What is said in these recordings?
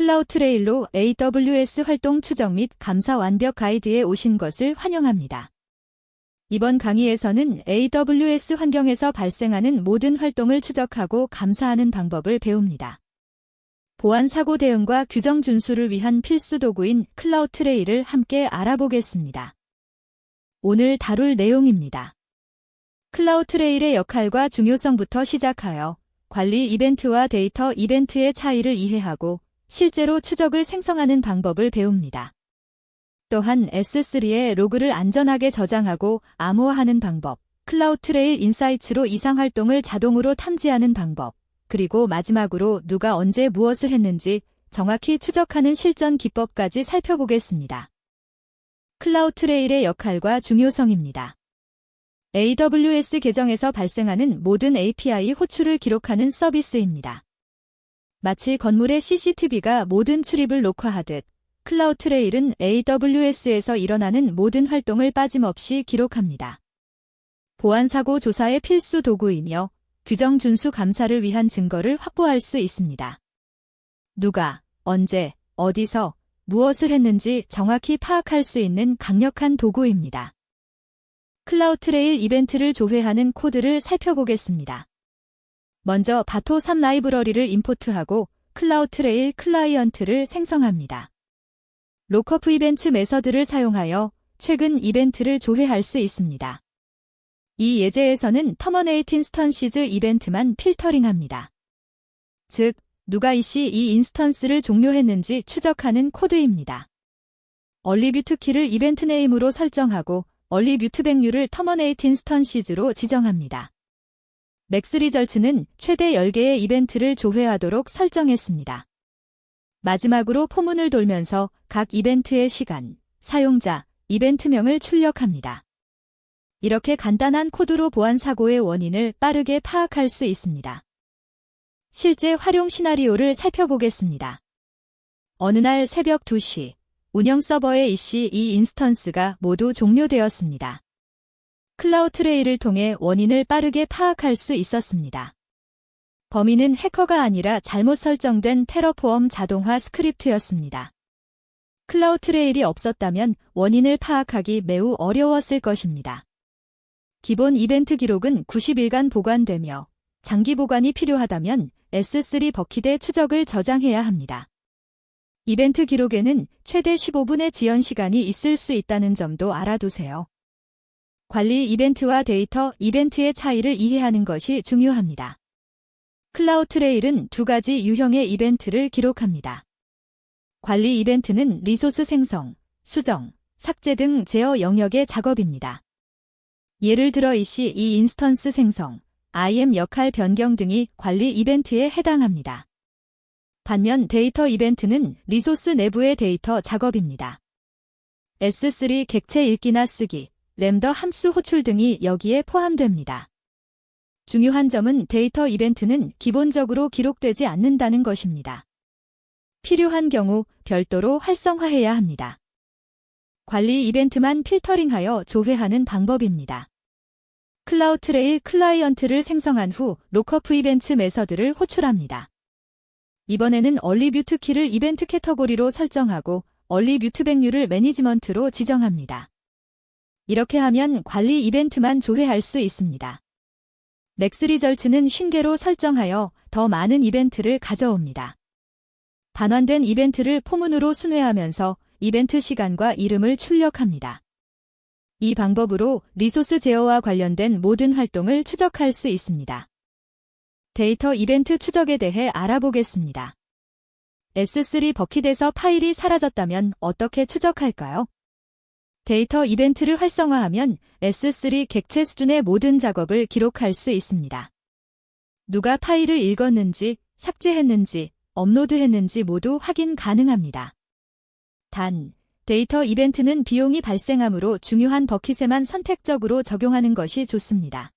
클라우트레일로 AWS 활동 추적 및 감사 완벽 가이드에 오신 것을 환영합니다. 이번 강의에서는 AWS 환경에서 발생하는 모든 활동을 추적하고 감사하는 방법을 배웁니다. 보안 사고 대응과 규정 준수를 위한 필수 도구인 클라우트레일을 함께 알아보겠습니다. 오늘 다룰 내용입니다. 클라우트레일의 역할과 중요성부터 시작하여 관리 이벤트와 데이터 이벤트의 차이를 이해하고 실제로 추적을 생성하는 방법을 배웁니다. 또한 S3의 로그를 안전하게 저장하고 암호화하는 방법, 클라우트레일 인사이츠로 이상 활동을 자동으로 탐지하는 방법, 그리고 마지막으로 누가 언제 무엇을 했는지 정확히 추적하는 실전 기법까지 살펴보겠습니다. 클라우트레일의 역할과 중요성입니다. AWS 계정에서 발생하는 모든 API 호출을 기록하는 서비스입니다. 마치 건물의 CCTV가 모든 출입을 녹화하듯 클라우트레일은 AWS에서 일어나는 모든 활동을 빠짐없이 기록합니다. 보안사고 조사의 필수 도구이며 규정 준수 감사를 위한 증거를 확보할 수 있습니다. 누가, 언제, 어디서, 무엇을 했는지 정확히 파악할 수 있는 강력한 도구입니다. 클라우트레일 이벤트를 조회하는 코드를 살펴보겠습니다. 먼저 바토3 라이브러리를 임포트하고 클라우트레일 클라이언트를 생성합니다. 록업 이벤트 메서드를 사용하여 최근 이벤트를 조회할 수 있습니다. 이 예제에서는 터머네이트 인스턴시즈 이벤트만 필터링합니다. 즉, 누가 이 인스턴스를 종료했는지 추적하는 코드입니다. 얼리뮤트 키를 이벤트 네임으로 설정하고 얼리뮤트 백류를 터머네이트 인스턴시즈로 지정합니다. 맥스 리절트는 최대 10개의 이벤트를 조회하도록 설정했습니다. 마지막으로 포문을 돌면서 각 이벤트의 시간, 사용자, 이벤트명을 출력합니다. 이렇게 간단한 코드로 보안 사고의 원인을 빠르게 파악할 수 있습니다. 실제 활용 시나리오를 살펴보겠습니다. 어느 날 새벽 2시, 운영 서버의 이 인스턴스가 모두 종료되었습니다. 클라우트레일을 통해 원인을 빠르게 파악할 수 있었습니다. 범인은 해커가 아니라 잘못 설정된 테러포엄 자동화 스크립트였습니다. 클라우트레일이 없었다면 원인을 파악하기 매우 어려웠을 것입니다. 기본 이벤트 기록은 90일간 보관되며 장기 보관이 필요하다면 S3 버킷에 추적을 저장해야 합니다. 이벤트 기록에는 최대 15분의 지연 시간이 있을 수 있다는 점도 알아두세요. 관리 이벤트와 데이터 이벤트의 차이를 이해하는 것이 중요합니다. 클라우트레일은 두 가지 유형의 이벤트를 기록합니다. 관리 이벤트는 리소스 생성, 수정, 삭제 등 제어 영역의 작업입니다. 예를 들어 이 인스턴스 생성, IAM 역할 변경 등이 관리 이벤트에 해당합니다. 반면 데이터 이벤트는 리소스 내부의 데이터 작업입니다. S3 객체 읽기나 쓰기, 램더 함수 호출 등이 여기에 포함됩니다. 중요한 점은 데이터 이벤트는 기본적으로 기록되지 않는다는 것입니다. 필요한 경우 별도로 활성화해야 합니다. 관리 이벤트만 필터링하여 조회하는 방법입니다. 클라우트레일 클라이언트를 생성한 후 록업 이벤트 메서드를 호출합니다. 이번에는 얼리뮤트 키를 이벤트 캐터고리로 설정하고 얼리뮤트 백류를 매니지먼트로 지정합니다. 이렇게 하면 관리 이벤트만 조회할 수 있습니다. 맥스 리절트는 50개로 설정하여 더 많은 이벤트를 가져옵니다. 반환된 이벤트를 포문으로 순회하면서 이벤트 시간과 이름을 출력합니다. 이 방법으로 리소스 제어와 관련된 모든 활동을 추적할 수 있습니다. 데이터 이벤트 추적에 대해 알아보겠습니다. S3 버킷에서 파일이 사라졌다면 어떻게 추적할까요? 데이터 이벤트를 활성화하면 S3 객체 수준의 모든 작업을 기록할 수 있습니다. 누가 파일을 읽었는지, 삭제했는지, 업로드했는지 모두 확인 가능합니다. 단, 데이터 이벤트는 비용이 발생하므로 중요한 버킷에만 선택적으로 적용하는 것이 좋습니다.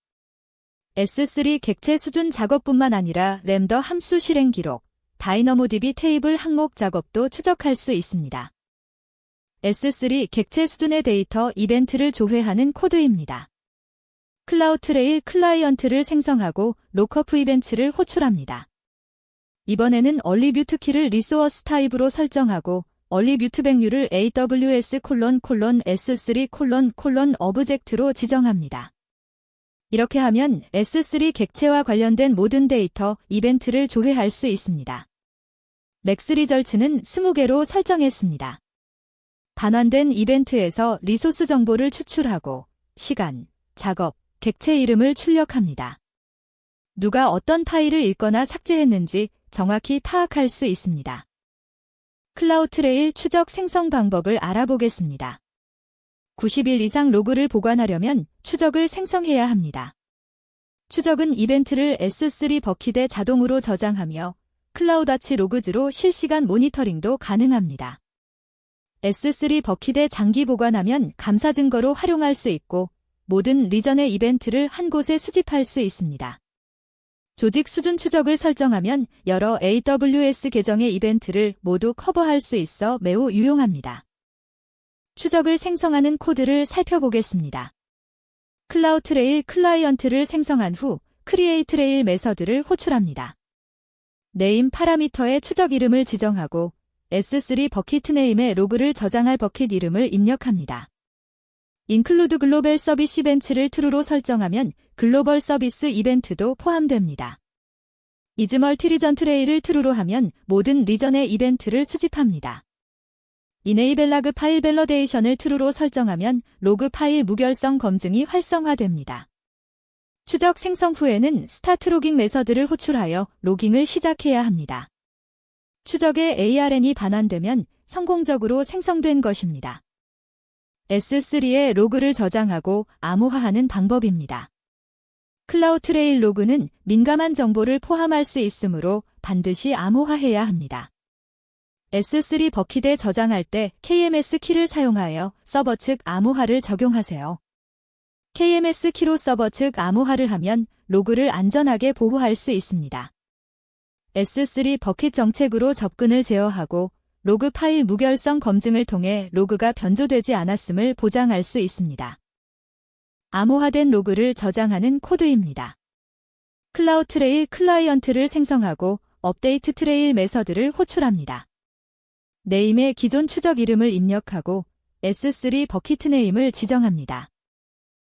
S3 객체 수준 작업뿐만 아니라 램더 함수 실행 기록, 다이너모DB 테이블 항목 작업도 추적할 수 있습니다. S3 객체 수준의 데이터 이벤트를 조회하는 코드입니다. 클라우트레일 클라이언트를 생성하고 록업 이벤트를 호출합니다. 이번에는 얼리뷰트 키를 리소어스 타입으로 설정하고 얼리뷰트 백류를 AWS::S3: 오브젝트로 지정합니다. 이렇게 하면 S3 객체와 관련된 모든 데이터, 이벤트를 조회할 수 있습니다. 맥스 리절츠는 20개로 설정했습니다. 반환된 이벤트에서 리소스 정보를 추출하고 시간, 작업, 객체 이름을 출력합니다. 누가 어떤 파일을 읽거나 삭제했는지 정확히 파악할 수 있습니다. 클라우드트레일 추적 생성 방법을 알아보겠습니다. 90일 이상 로그를 보관하려면 추적을 생성해야 합니다. 추적은 이벤트를 S3 버킷에 자동으로 저장하며 클라우드와치 로그즈로 실시간 모니터링도 가능합니다. S3 버킷에 장기 보관하면 감사 증거로 활용할 수 있고 모든 리전의 이벤트를 한 곳에 수집할 수 있습니다. 조직 수준 추적을 설정하면 여러 AWS 계정의 이벤트를 모두 커버할 수 있어 매우 유용합니다. 추적을 생성하는 코드를 살펴보겠습니다. 클라우드트레일 클라이언트를 생성한 후 크리에이트레일 메서드를 호출합니다. 네임 파라미터의 추적 이름을 지정하고 S3 버킷 네임에 로그를 저장할 버킷 이름을 입력합니다. 인클루드 글로벌 서비스 이벤트를 true로 설정하면 글로벌 서비스 이벤트도 포함됩니다. is 멀티리전 트레이를 true로 하면 모든 리전의 이벤트를 수집합니다. enable log 파일 밸리데이션을 true로 설정하면 로그 파일 무결성 검증이 활성화됩니다. 추적 생성 후에는 스타트 로깅 메서드를 호출하여 로깅을 시작해야 합니다. 추적의 ARN이 반환되면 성공적으로 생성된 것입니다. S3에 로그를 저장하고 암호화하는 방법입니다. 클라우드트레일 로그는 민감한 정보를 포함할 수 있으므로 반드시 암호화해야 합니다. S3 버킷에 저장할 때 KMS 키를 사용하여 서버 측 암호화를 적용하세요. KMS 키로 서버 측 암호화를 하면 로그를 안전하게 보호할 수 있습니다. S3 버킷 정책으로 접근을 제어하고 로그 파일 무결성 검증을 통해 로그가 변조되지 않았음을 보장할 수 있습니다. 암호화된 로그를 저장하는 코드입니다. 클라우드트레일 클라이언트를 생성하고 업데이트 트레일 메서드를 호출합니다. 네임의 기존 추적 이름을 입력하고 S3 버킷 네임을 지정합니다.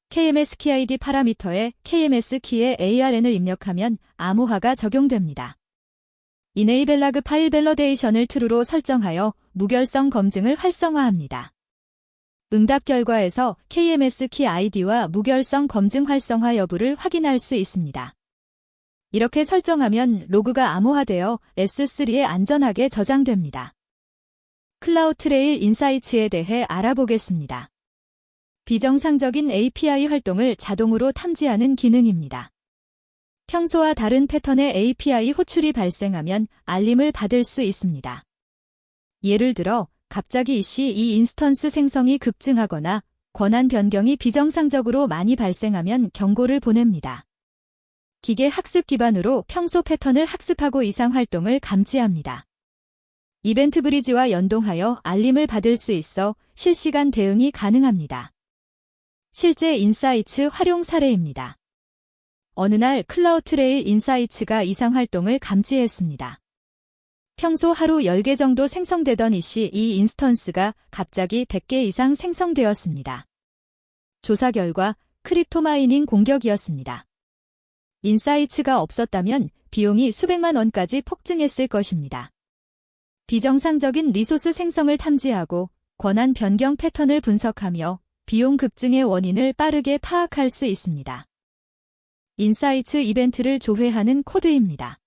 KMS 키 ID 파라미터에 KMS 키의 ARN을 입력하면 암호화가 적용됩니다. enable log 파일 밸리데이션을 true로 설정하여 무결성 검증을 활성화합니다. 응답 결과에서 KMS 키 아이디와 무결성 검증 활성화 여부를 확인할 수 있습니다. 이렇게 설정하면 로그가 암호화되어 S3에 안전하게 저장됩니다. 클라우드트레일 인사이츠에 대해 알아보겠습니다. 비정상적인 API 활동을 자동으로 탐지하는 기능입니다. 평소와 다른 패턴의 API 호출이 발생하면 알림을 받을 수 있습니다. 예를 들어 갑자기 이 인스턴스 생성이 급증하거나 권한 변경이 비정상적으로 많이 발생하면 경고를 보냅니다. 기계 학습 기반으로 평소 패턴을 학습하고 이상 활동을 감지합니다. 이벤트 브리지와 연동하여 알림을 받을 수 있어 실시간 대응이 가능합니다. 실제 인사이츠 활용 사례입니다. 어느 날 클라우드트레일 인사이츠가 이상 활동을 감지했습니다. 평소 하루 10개 정도 생성되던 이 인스턴스가 갑자기 100개 이상 생성되었습니다. 조사 결과 크립토마이닝 공격이었습니다. 인사이츠가 없었다면 비용이 수백만 원까지 폭증했을 것입니다. 비정상적인 리소스 생성을 탐지하고 권한 변경 패턴을 분석하며 비용 급증의 원인을 빠르게 파악할 수 있습니다. 인사이츠 이벤트를 조회하는 코드입니다.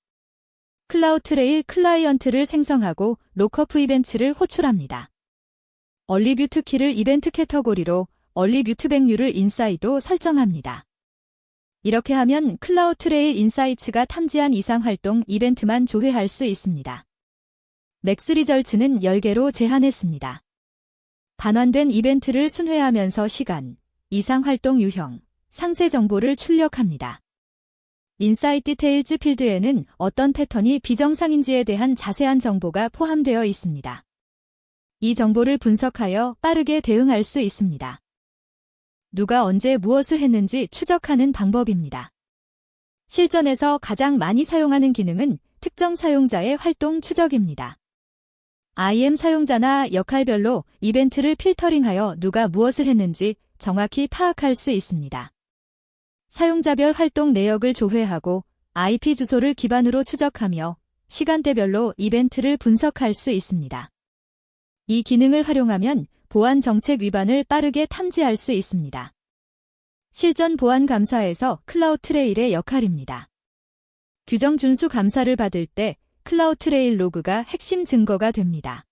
클라우드트레일 클라이언트를 생성하고 록업 이벤트를 호출합니다. 얼리뷰트 키를 이벤트 캐터고리로 얼리뷰트 백류를 인사이드로 설정합니다. 이렇게 하면 클라우드트레일 인사이츠가 탐지한 이상 활동 이벤트만 조회할 수 있습니다. 맥스 리절츠는 10개로 제한했습니다. 반환된 이벤트를 순회하면서 시간, 이상 활동 유형, 상세 정보를 출력합니다. 인사이트 디테일즈 필드에는 어떤 패턴이 비정상인지에 대한 자세한 정보가 포함되어 있습니다. 이 정보를 분석하여 빠르게 대응할 수 있습니다. 누가 언제 무엇을 했는지 추적하는 방법입니다. 실전에서 가장 많이 사용하는 기능은 특정 사용자의 활동 추적입니다. IM 사용자나 역할별로 이벤트를 필터링하여 누가 무엇을 했는지 정확히 파악할 수 있습니다. 사용자별 활동 내역을 조회하고 IP 주소를 기반으로 추적하며 시간대별로 이벤트를 분석할 수 있습니다. 이 기능을 활용하면 보안 정책 위반을 빠르게 탐지할 수 있습니다. 실전 보안 감사에서 클라우드트레일의 역할입니다. 규정 준수 감사를 받을 때 클라우드트레일 로그가 핵심 증거가 됩니다.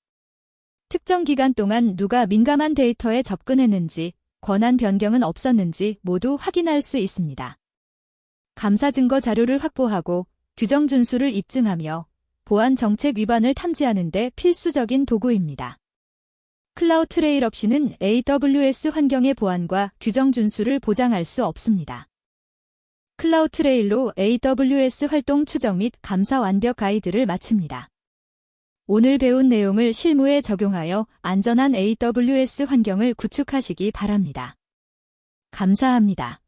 특정 기간 동안 누가 민감한 데이터에 접근했는지, 권한 변경은 없었는지 모두 확인할 수 있습니다. 감사 증거 자료를 확보하고 규정 준수를 입증하며 보안 정책 위반을 탐지하는 데 필수적인 도구입니다. 클라우드트레일 없이는 AWS 환경의 보안과 규정 준수를 보장할 수 없습니다. 클라우드트레일로 AWS 활동 추적 및 감사 완벽 가이드를 마칩니다. 오늘 배운 내용을 실무에 적용하여 안전한 AWS 환경을 구축하시기 바랍니다. 감사합니다.